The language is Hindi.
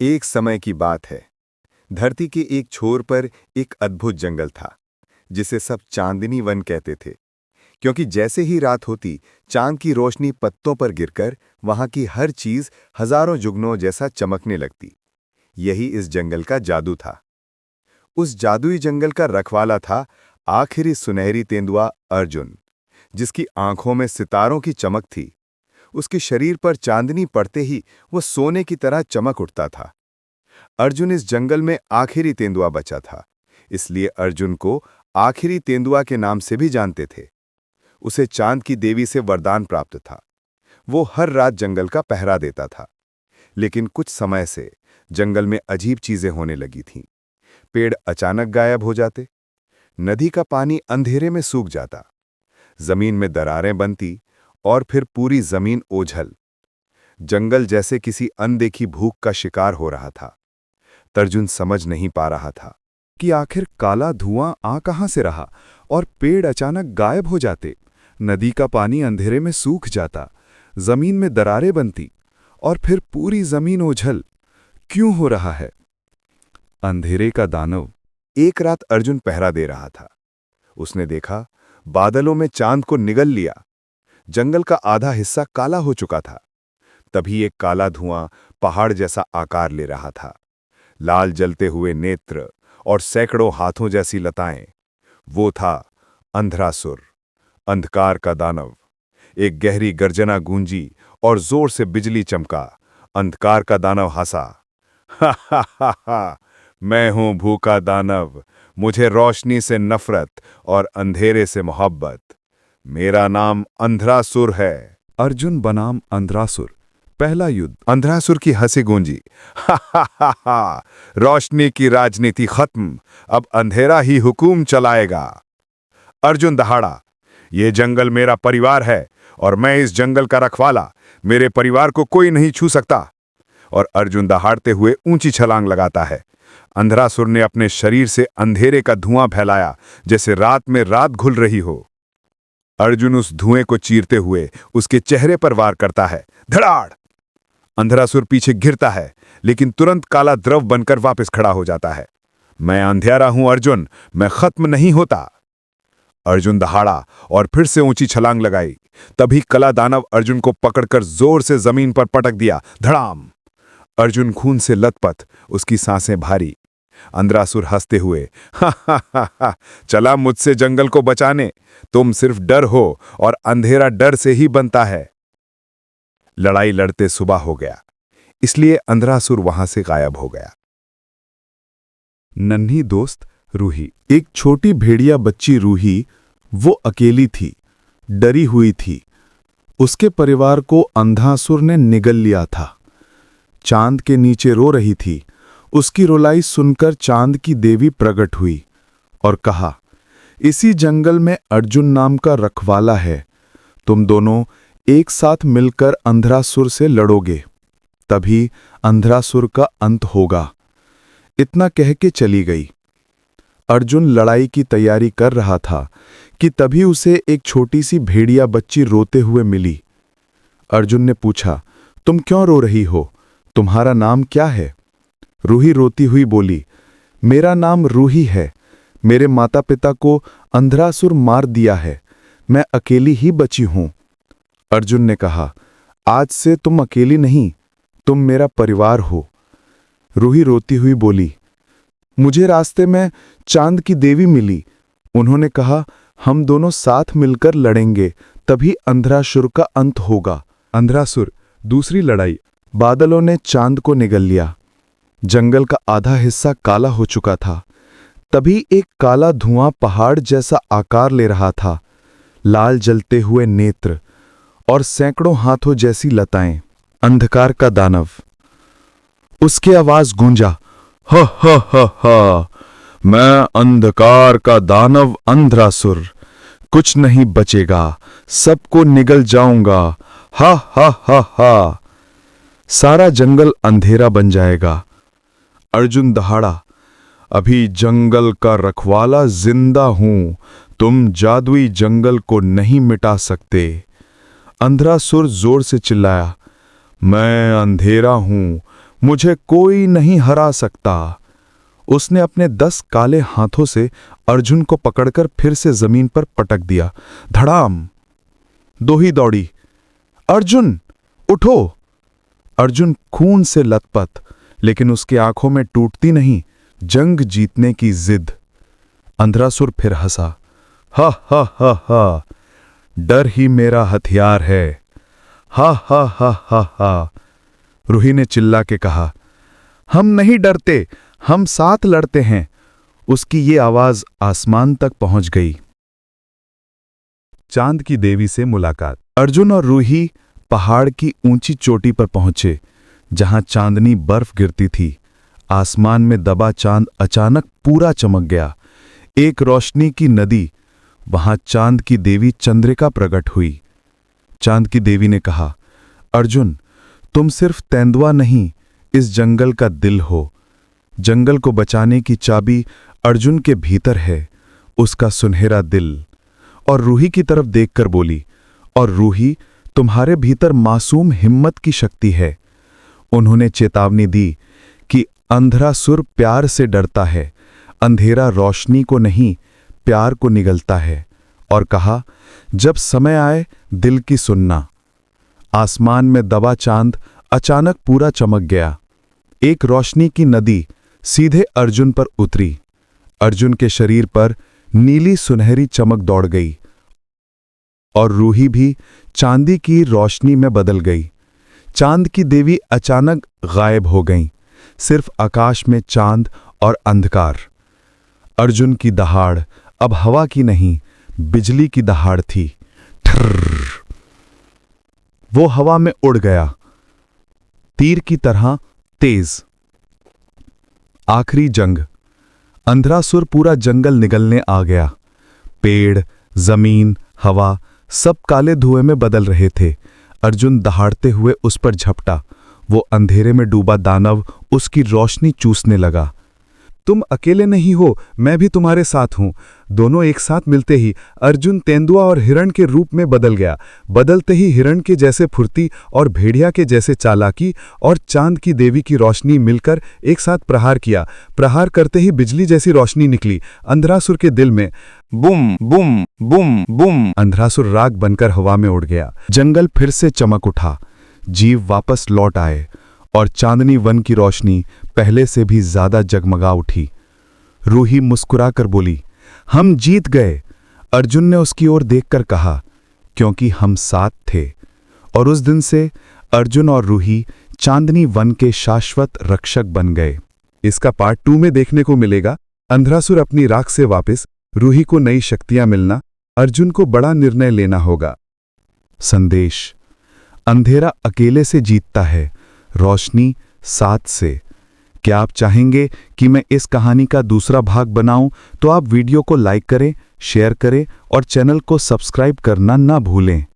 एक समय की बात है। धरती के एक छोर पर एक अद्भुत जंगल था, जिसे सब चांदनी वन कहते थे, क्योंकि जैसे ही रात होती, चांद की रोशनी पत्तों पर गिरकर वहां की हर चीज हजारों जुगनों जैसा चमकने लगती। यही इस जंगल का जादू था। उस जादुई जंगल का रखवाला था आखिरी सुनहरी तेंदुआ अर्जुन, जिसकी आंखों में सितारों की चमक थी। उसके शरीर पर चांदनी पड़ते ही वो सोने की तरह चमक उठता था। अर्जुन इस जंगल में आखिरी तेंदुआ बचा था, इसलिए अर्जुन को आखिरी तेंदुआ के नाम से भी जानते थे। उसे चांद की देवी से वरदान प्राप्त था। वो हर रात जंगल का पहरा देता था। लेकिन कुछ समय से जंगल में अजीब चीजें होने लगी थीं। पेड़ अचानक गायब हो जाते, नदी का पानी अंधेरे में सूख जाता, जमीन में दरारें बनती और फिर पूरी जमीन ओझल। जंगल जैसे किसी अनदेखी भूख का शिकार हो रहा था। अर्जुन समझ नहीं पा रहा था कि आखिर काला धुआं आ कहां से रहा और पेड़ अचानक गायब हो जाते, नदी का पानी अंधेरे में सूख जाता, जमीन में दरारें बनती और फिर पूरी जमीन ओझल क्यों हो रहा है। अंधेरे का दानव। एक रात अर्जुन पहरा दे रहा था। उसने देखा बादलों में चांद को निगल लिया। जंगल का आधा हिस्सा काला हो चुका था। तभी एक काला धुआं पहाड़ जैसा आकार ले रहा था। लाल जलते हुए नेत्र और सैकड़ों हाथों जैसी लताएं। वो था अंधरासुर, अंधकार का दानव। एक गहरी गर्जना गूंजी और जोर से बिजली चमका। अंधकार का दानव हंसा, हा हा हा हा, मैं हूं भूखा दानव। मुझे रोशनी से नफरत और अंधेरे से मोहब्बत। मेरा नाम अंधरासुर है। अर्जुन बनाम अंधरासुर, पहला युद्ध। अंधरासुर की हंसी गूंजी, हा हा हा हा, रोशनी की राजनीति खत्म, अब अंधेरा ही हुकूम चलाएगा। अर्जुन दहाड़ा, ये जंगल मेरा परिवार है और मैं इस जंगल का रखवाला। मेरे परिवार को कोई नहीं छू सकता। और अर्जुन दहाड़ते हुए ऊंची छलांग लगाता है। अंधरासुर ने अपने शरीर से अंधेरे का धुआं फैलाया, जैसे रात में रात घुल रही हो। अर्जुन उस धुएं को चीरते हुए उसके चेहरे पर वार करता है। धड़ाड़! अंधरासुर पीछे गिरता है, लेकिन तुरंत काला द्रव बनकर वापस खड़ा हो जाता है। मैं अंधेरा हूं अर्जुन, मैं खत्म नहीं होता। अर्जुन दहाड़ा और फिर से ऊंची छलांग लगाई। तभी कला दानव अर्जुन को पकड़कर जोर से जमीन पर पटक दिया। धड़ाम! अर्जुन खून से लथपथ, उसकी सांसें भारी। अंधरासुर हंसते हुए, हा हा हा हा, चला मुझसे जंगल को बचाने। तुम सिर्फ डर हो और अंधेरा डर से ही बनता है। लड़ाई लड़ते सुबह हो गया, इसलिए अंधरासुर वहां से गायब हो गया। नन्ही दोस्त रूही। एक छोटी भेड़िया बच्ची रूही, वो अकेली थी, डरी हुई थी। उसके परिवार को अंधासुर ने निगल लिया था। चांद के नीचे रो रही थी। उसकी रुलाई सुनकर चांद की देवी प्रकट हुई और कहा, इसी जंगल में अर्जुन नाम का रखवाला है। तुम दोनों एक साथ मिलकर अंधरासुर से लड़ोगे, तभी अंधरासुर का अंत होगा। इतना कह के चली गई। अर्जुन लड़ाई की तैयारी कर रहा था कि तभी उसे एक छोटी सी भेड़िया बच्ची रोते हुए मिली। अर्जुन ने पूछा, तुम क्यों रो रही हो? तुम्हारा नाम क्या है? रूही रोती हुई बोली, मेरा नाम रूही है। मेरे माता पिता को अंधरासुर मार दिया है। मैं अकेली ही बची हूं। अर्जुन ने कहा, आज से तुम अकेली नहीं, तुम मेरा परिवार हो। रूही रोती हुई बोली, मुझे रास्ते में चांद की देवी मिली। उन्होंने कहा, हम दोनों साथ मिलकर लड़ेंगे, तभी अंधरासुर का अंत होगा। अंधरासुर, दूसरी लड़ाई। बादलों ने चांद को निगल लिया। जंगल का आधा हिस्सा काला हो चुका था। तभी एक काला धुआं पहाड़ जैसा आकार ले रहा था। लाल जलते हुए नेत्र और सैकड़ों हाथों जैसी लताएं। अंधकार का दानव। उसकी आवाज गूंजा, हा हा हा हा, मैं अंधकार का दानव अंधरासुर, कुछ नहीं बचेगा, सबको निगल जाऊंगा, हा हा हा हा। सारा जंगल अंधेरा बन जाएगा। अर्जुन दहाड़ा, अभी जंगल का रखवाला जिंदा हूं, तुम जादुई जंगल को नहीं मिटा सकते। अंधरासुर जोर से चिल्लाया, मैं अंधेरा हूं, मुझे कोई नहीं हरा सकता। उसने अपने 10 काले हाथों से अर्जुन को पकड़कर फिर से जमीन पर पटक दिया। धड़ाम। दोही दौड़ी। अर्जुन उठो। अर्जुन खून से लथपथ, लेकिन उसकी आंखों में टूटती नहीं जंग जीतने की जिद। अंधरासुर फिर हंसा। हा हा हा हा, डर ही मेरा हथियार है। हा हा हा हा हा। रूही ने चिल्ला के कहा, हम नहीं डरते, हम साथ लड़ते हैं। उसकी ये आवाज आसमान तक पहुंच गई। चांद की देवी से मुलाकात। अर्जुन और रूही पहाड़ की ऊंची चोटी पर पहुंचे, जहां चांदनी बर्फ गिरती थी। आसमान में दबा चांद अचानक पूरा चमक गया। एक रोशनी की नदी। वहां चांद की देवी चंद्रिका प्रकट हुई। चांद की देवी ने कहा, अर्जुन, तुम सिर्फ तेंदुआ नहीं, इस जंगल का दिल हो। जंगल को बचाने की चाबी अर्जुन के भीतर है, उसका सुनहरा दिल। और रूही की तरफ देखकर बोली, और रूही, तुम्हारे भीतर मासूम हिम्मत की शक्ति है। उन्होंने चेतावनी दी कि अंधरासुर प्यार से डरता है, अंधेरा रोशनी को नहीं, प्यार को निगलता है। और कहा, जब समय आए दिल की सुनना। आसमान में दबा चांद अचानक पूरा चमक गया। एक रोशनी की नदी सीधे अर्जुन पर उतरी। अर्जुन के शरीर पर नीली सुनहरी चमक दौड़ गई और रूही भी चांदी की रोशनी में बदल गई। चांद की देवी अचानक गायब हो गईं। सिर्फ आकाश में चांद और अंधकार। अर्जुन की दहाड़ अब हवा की नहीं, बिजली की दहाड़ थी। ठर्र। वो हवा में उड़ गया, तीर की तरह तेज। आखिरी जंग। अंधरासुर पूरा जंगल निगलने आ गया। पेड़, जमीन, हवा सब काले धुएं में बदल रहे थे। अर्जुन दहाड़ते हुए उस पर झपटा। वो अंधेरे में डूबा दानव उसकी रोशनी चूसने लगा। तुम अकेले नहीं हो, मैं भी तुम्हारे साथ हूं। दोनों एक साथ मिलते ही अर्जुन तेंदुआ और हिरण के रूप में बदल गया। बदलते ही हिरण के जैसे फुर्ती और भेड़िया के जैसे चालाकी और चांद की देवी की रोशनी मिलकर एक साथ प्रहार किया। प्रहार करते ही बिजली जैसी रोशनी निकली अंधरासुर के दिल में। बुम बुम बुम बुम। अंधरासुर राग बनकर हवा में उड़ गया। जंगल फिर से चमक उठा। जीव वापस लौट आए और चांदनी वन की रोशनी पहले से भी ज्यादा जगमगा उठी। रूही मुस्कुराकर बोली, हम जीत गए। अर्जुन ने उसकी ओर देखकर कहा, क्योंकि हम साथ थे। और उस दिन से अर्जुन और रूही चांदनी वन के शाश्वत रक्षक बन गए। इसका पार्ट 2 में देखने को मिलेगा। अंधरासुर अपनी राख से वापस, रूही को नई शक्तियां मिलना, अर्जुन को बड़ा निर्णय लेना होगा। संदेश। अंधेरा अकेले से जीतता है, रोशनी साथ से। क्या आप चाहेंगे कि मैं इस कहानी का दूसरा भाग बनाऊं? तो आप वीडियो को लाइक करें, शेयर करें और चैनल को सब्सक्राइब करना ना भूलें।